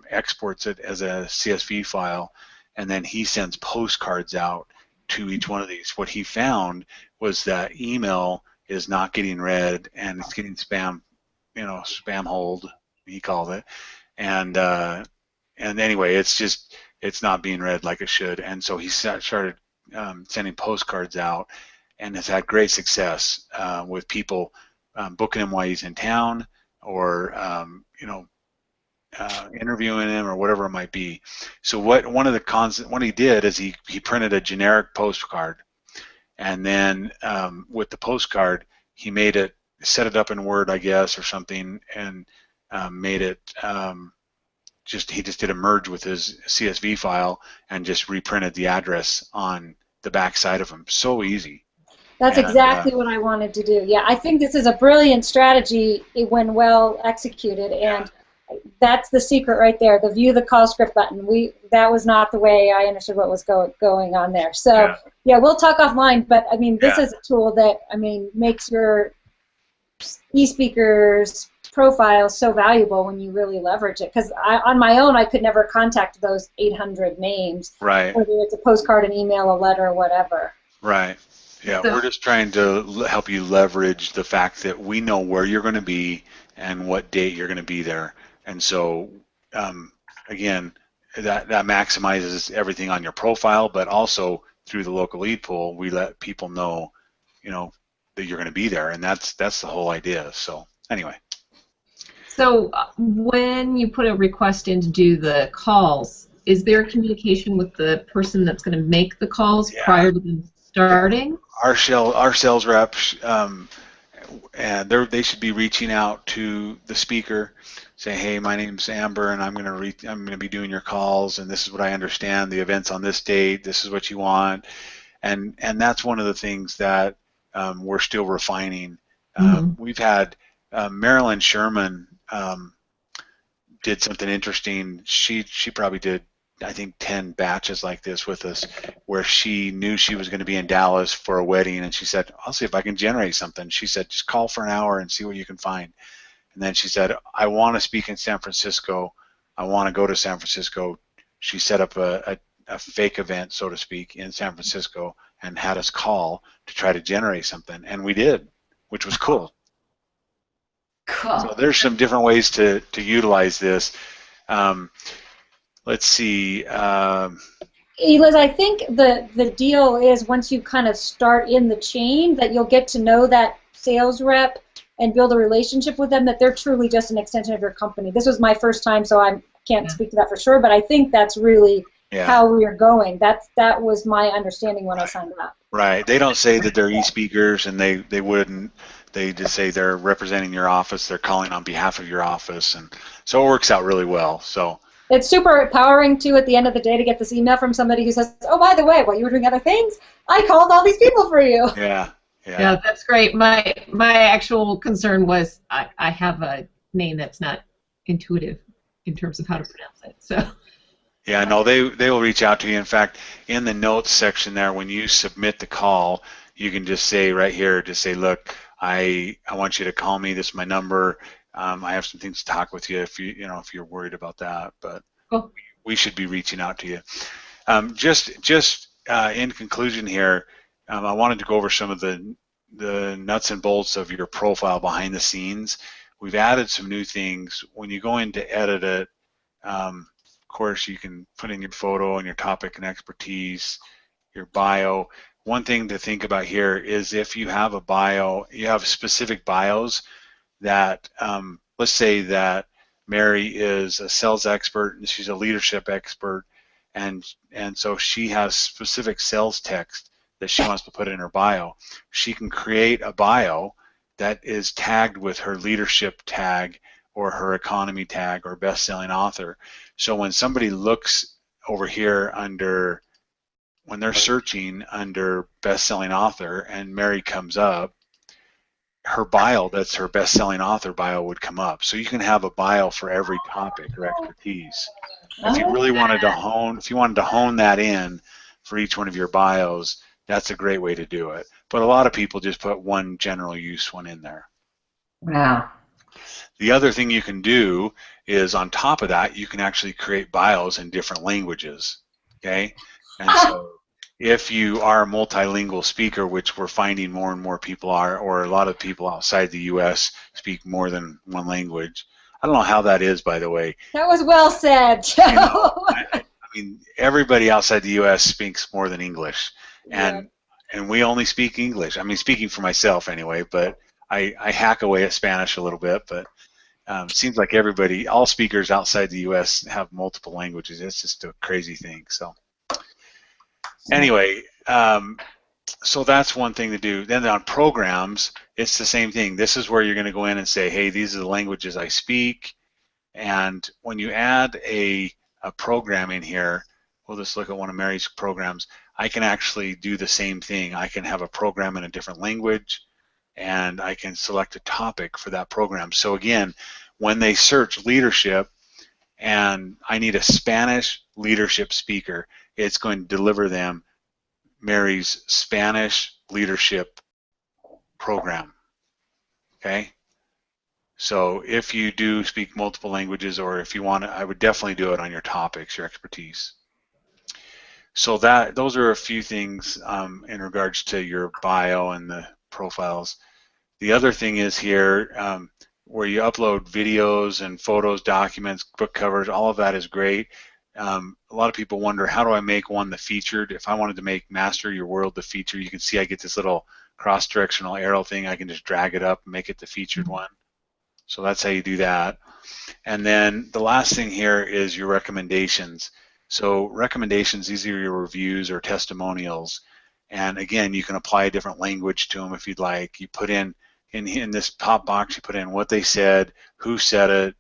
exports it as a CSV file, and then he sends postcards out to each one of these. What he found was that email is not getting read, and it's getting spam hold, he called it, and anyway, it's not being read like it should, and so he started sending postcards out, and has had great success with people booking him while he's in town, or interviewing him, or whatever it might be. So what he did is he printed a generic postcard, and then with the postcard he set it up in Word, I guess, or something, and made it he just did a merge with his CSV file and just reprinted the address on the back side of them. So easy. That's exactly what I wanted to do. Yeah, I think this is a brilliant strategy when well executed, and that's the secret right there. The view the call script button. That was not the way I understood what was going on there. So yeah, we'll talk offline. But I mean, this is a tool that makes your eSpeakers profile so valuable when you really leverage it. Because on my own, I could never contact those 800 names. Right. Whether it's a postcard, an email, a letter, whatever. Right. Yeah, we're just trying to help you leverage the fact that we know where you're going to be and what date you're going to be there. And so, again, that maximizes everything on your profile, but also through the local lead pool, we let people know, that you're going to be there, and that's the whole idea. So anyway. So when you put a request in to do the calls, is there communication with the person that's going to make the calls prior to them starting? Our sales reps, and they should be reaching out to the speaker, say, hey, my name's Amber, and I'm going to be doing your calls, and this is what I understand. The event's on this date. This is what you want, and that's one of the things that we're still refining. We've had Marilyn Sherman did something interesting. She probably did, I think, 10 batches like this with us, where she knew she was going to be in Dallas for a wedding, and she said, I'll see if I can generate something. She said, just call for an hour and see what you can find. And then she said, I want to speak in San Francisco. I want to go to San Francisco. She set up a fake event, so to speak, in San Francisco and had us call to try to generate something, and we did, which was cool. Cool. So there's some different ways to utilize this. Let's see. Liz, I think the deal is once you kind of start in the chain that you'll get to know that sales rep and build a relationship with them, that they're truly just an extension of your company. This was my first time, so I can't speak to that for sure, but I think that's really how we are going. That was my understanding when I signed up. Right. They don't say that they're eSpeakers, and they wouldn't. They just say they're representing your office. They're calling on behalf of your office, and so it works out really well. So it's super empowering too at the end of the day to get this email from somebody who says, "Oh, by the way, while you were doing other things, I called all these people for you." Yeah. Yeah, that's great. My actual concern was I have a name that's not intuitive in terms of how to pronounce it. So. Yeah, no, they will reach out to you. In fact, in the notes section there, when you submit the call, you can just say right here, just say, look, I want you to call me. This is my number. I have some things to talk with you if you're worried about that. But we should be reaching out to you. Just in conclusion here, I wanted to go over some of the nuts and bolts of your profile behind the scenes. We've added some new things. When you go in to edit it, of course, you can put in your photo and your topic and expertise, your bio. One thing to think about here is if you have a bio, you have specific bios that, let's say that Mary is a sales expert and she's a leadership expert, and so she has specific sales text that she wants to put in her bio. She can create a bio that is tagged with her leadership tag or her economy tag or best-selling author. So when somebody looks over here when they're searching under best-selling author and Mary comes up, her bio, that's her best-selling author bio, would come up. So you can have a bio for every topic or expertise. If you really wanted to hone that in for each one of your bios, that's a great way to do it. But a lot of people just put one general use one in there. Wow. The other thing you can do is on top of that, you can actually create bios in different languages, okay? And so if you are a multilingual speaker, which we're finding more and more people are, or a lot of people outside the U.S. speak more than one language. I don't know how that is, by the way. That was well said, Joe. I mean, everybody outside the U.S. speaks more than English, and we only speak English. I mean, speaking for myself anyway, but I hack away at Spanish a little bit, but it seems like all speakers outside the U.S. have multiple languages. It's just a crazy thing. So anyway, so that's one thing to do. Then on programs, it's the same thing. This is where you're going to go in and say, hey, these are the languages I speak. And when you add a program in here, we'll just look at one of Mary's programs. I can actually do the same thing. I can have a program in a different language, and I can select a topic for that program. So again, when they search leadership and I need a Spanish leadership speaker, it's going to deliver them Mary's Spanish leadership program. Okay? So if you do speak multiple languages, or if you want to, I would definitely do it on your topics, your expertise. So those are a few things in regards to your bio and the profiles. The other thing is here, where you upload videos and photos, documents, book covers, all of that is great. A lot of people wonder, how do I make one the featured? If I wanted to make Master Your World the feature, you can see I get this little cross-directional arrow thing. I can just drag it up and make it the featured one. So that's how you do that. And then the last thing here is your recommendations. So recommendations, these are your reviews or testimonials. And again, you can apply a different language to them if you'd like. You put in this top box, you put in what they said, who said it,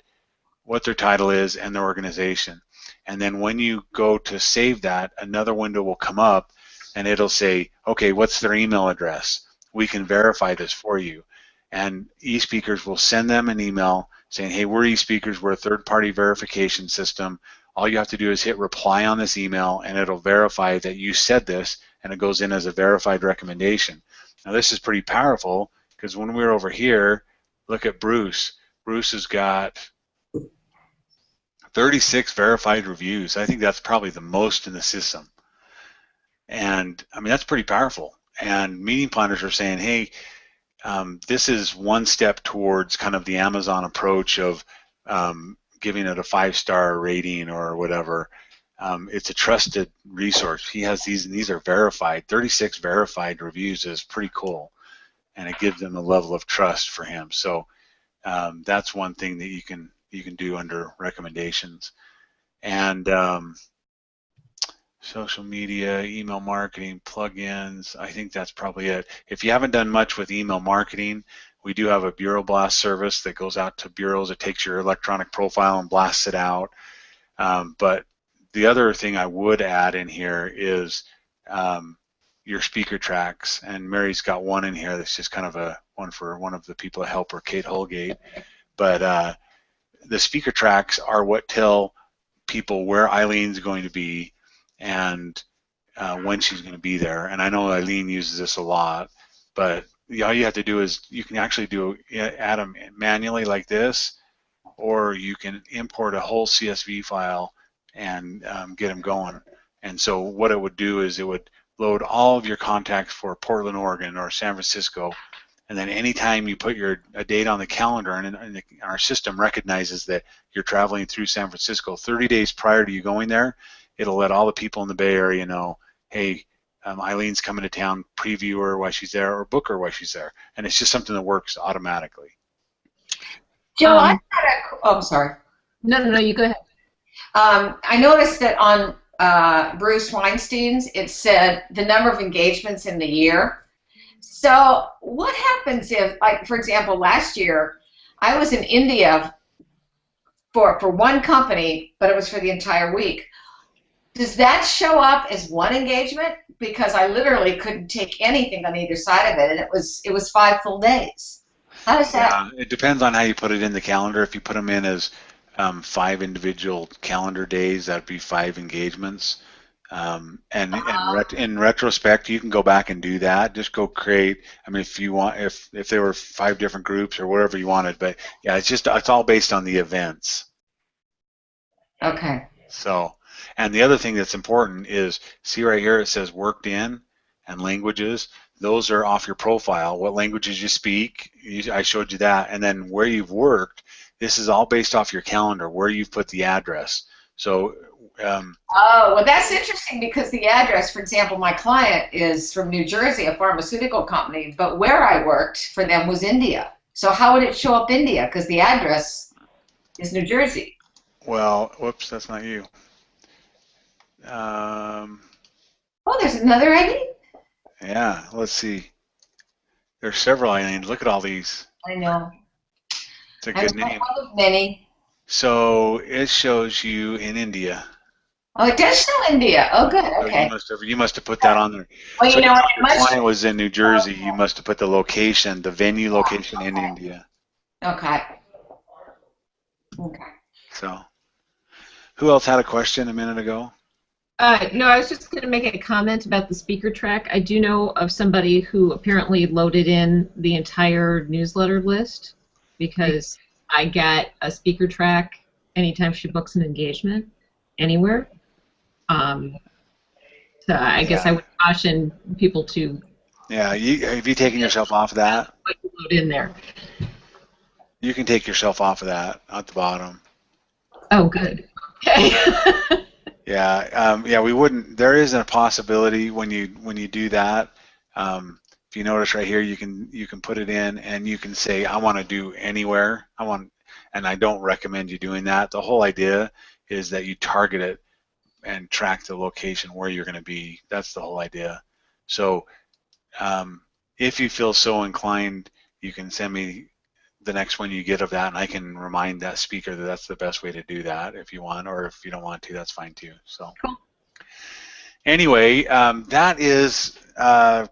what their title is, and their organization. And then when you go to save that, another window will come up and it'll say, okay, what's their email address? We can verify this for you. And eSpeakers will send them an email saying, hey, we're eSpeakers, we're a third-party verification system. All you have to do is hit reply on this email and it'll verify that you said this, and it goes in as a verified recommendation. Now this is pretty powerful, because when we're over here, look at Bruce. Bruce has got 36 verified reviews. I think that's probably the most in the system. And I mean, that's pretty powerful. And meeting planners are saying, hey, this is one step towards kind of the Amazon approach of giving it a 5-star rating or whatever. It's a trusted resource. He has these, and these are verified. 36 verified reviews is pretty cool, and it gives them a level of trust for him. So that's one thing that you can do under recommendations. And social media, email marketing, plugins, I think that's probably it. If you haven't done much with email marketing, we do have a bureau blast service that goes out to bureaus. It takes your electronic profile and blasts it out. But the other thing I would add in here is your speaker tracks. And Mary's got one in here that's just kind of a one for one of the people that help her, Kate Holgate. But the speaker tracks are what tell people where Eileen's going to be and when she's going to be there. And I know Eileen uses this a lot, but all you have to do is you can actually add them manually like this, or you can import a whole CSV file and get them going. And so what it would do is it would load all of your contacts for Portland, Oregon, or San Francisco, and then anytime you put a date on the calendar, and our system recognizes that you're traveling through San Francisco 30 days prior to you going there, it'll let all the people in the Bay Area know, hey, Eileen's coming to town, preview her while she's there, or book her while she's there. And it's just something that works automatically. Joe, I had I'm sorry. No, you go ahead. I noticed that on Bruce Weinstein's, it said the number of engagements in the year. So what happens if, like, for example, last year, I was in India for one company, but it was for the entire week. Does that show up as one engagement? Because I literally couldn't take anything on either side of it, and it was 5 full days. How does that? Yeah, it depends on how you put it in the calendar. If you put them in as 5 individual calendar days, that'd be 5 engagements. In retrospect, you can go back and do that. Just go create. I mean, if you want, if there were 5 different groups or whatever you wanted, but yeah, it's all based on the events. Okay. So. And the other thing that's important is, see right here, it says worked in and languages. Those are off your profile, what languages you speak. I showed you that. And then where you've worked, this is all based off your calendar, where you've put the address. So. Oh, well, that's interesting, because the address, for example, my client is from New Jersey, a pharmaceutical company, but where I worked for them was India. So how would it show up India? Because the address is New Jersey. Well, whoops, that's not you. Oh, there's another ID? Yeah, let's see. There's several Eileens. Look at all these. I know. It's a good name. Many. So it shows you in India. Oh, it does show India. Oh, good. Okay. So you must have put that on there. Well, so you know, if your client was in New Jersey, you must have put the location, the venue location in India. Okay. Okay. So, who else had a question a minute ago? No, I was just going to make a comment about the speaker track. I do know of somebody who apparently loaded in the entire newsletter list because I get a speaker track anytime she books an engagement anywhere. So I guess I would caution people to. Yeah, have you taken yourself off of that? Load in there. You can take yourself off of that at the bottom. Oh, good. Okay. Yeah, we wouldn't. There is a possibility when you do that. If you notice right here, you can put it in and you can say I want to do anywhere. And I don't recommend you doing that. The whole idea is that you target it and track the location where you're going to be. That's the whole idea. So if you feel so inclined, you can send me the next one you get of that, and I can remind that speaker that that's the best way to do that if you want, or if you don't want to, that's fine too. So cool. Anyway, that is a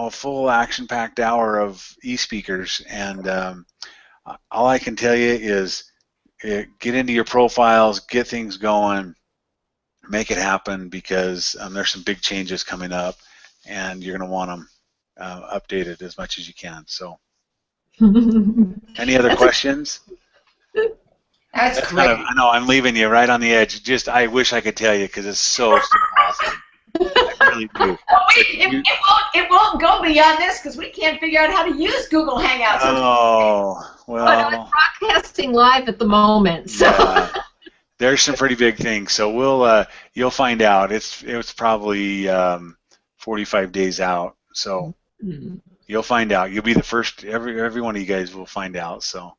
full action-packed hour of eSpeakers, and all I can tell you is get into your profiles, get things going, make it happen, because there's some big changes coming up, and you're going to want them updated as much as you can. So. Any other questions? That's great. I know I'm leaving you right on the edge. Just I wish I could tell you because it's so awesome. I really do. It won't go beyond this because we can't figure out how to use Google Hangouts. Oh well. But I'm broadcasting live at the moment. So. Yeah, there's some pretty big things. So you'll find out. It's probably 45 days out. So. Mm-hmm. You'll find out. You'll be the first. Every one of you guys will find out. So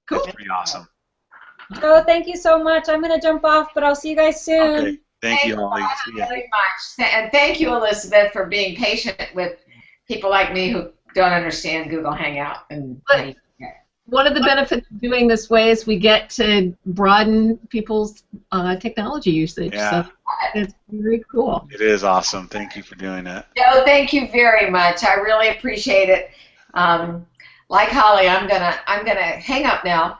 cool. It's pretty awesome. Oh, thank you so much. I'm going to jump off, but I'll see you guys soon. Okay. Thank you, Holly. Very much. And thank you, Elizabeth, for being patient with people like me who don't understand Google Hangout. One of the benefits of doing this way is we get to broaden people's technology usage. Yeah. So it's very cool. It is awesome. Thank you for doing it. No, thank you very much. I really appreciate it. Like Holly, I'm gonna hang up now,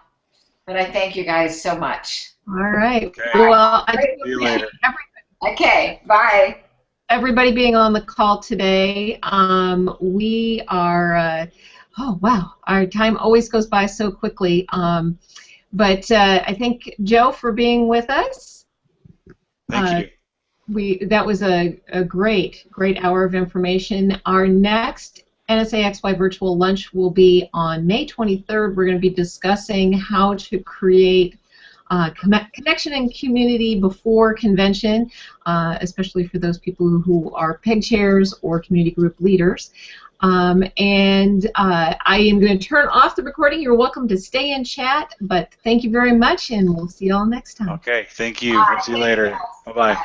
but I thank you guys so much. All right. Okay. Well, I See you later. Okay. Bye. Everybody being on the call today. We are. Oh, wow. Our time always goes by so quickly. But I thank Joe for being with us. Thank you. That was a great hour of information. Our next NSA XY Virtual Lunch will be on May 23rd. We're going to be discussing how to create connection and community before convention, especially for those people who are peg chairs or community group leaders. I am going to turn off the recording. You're welcome to stay and chat, but thank you very much, and we'll see you all next time. Okay, thank you. We'll see you later. Bye-bye.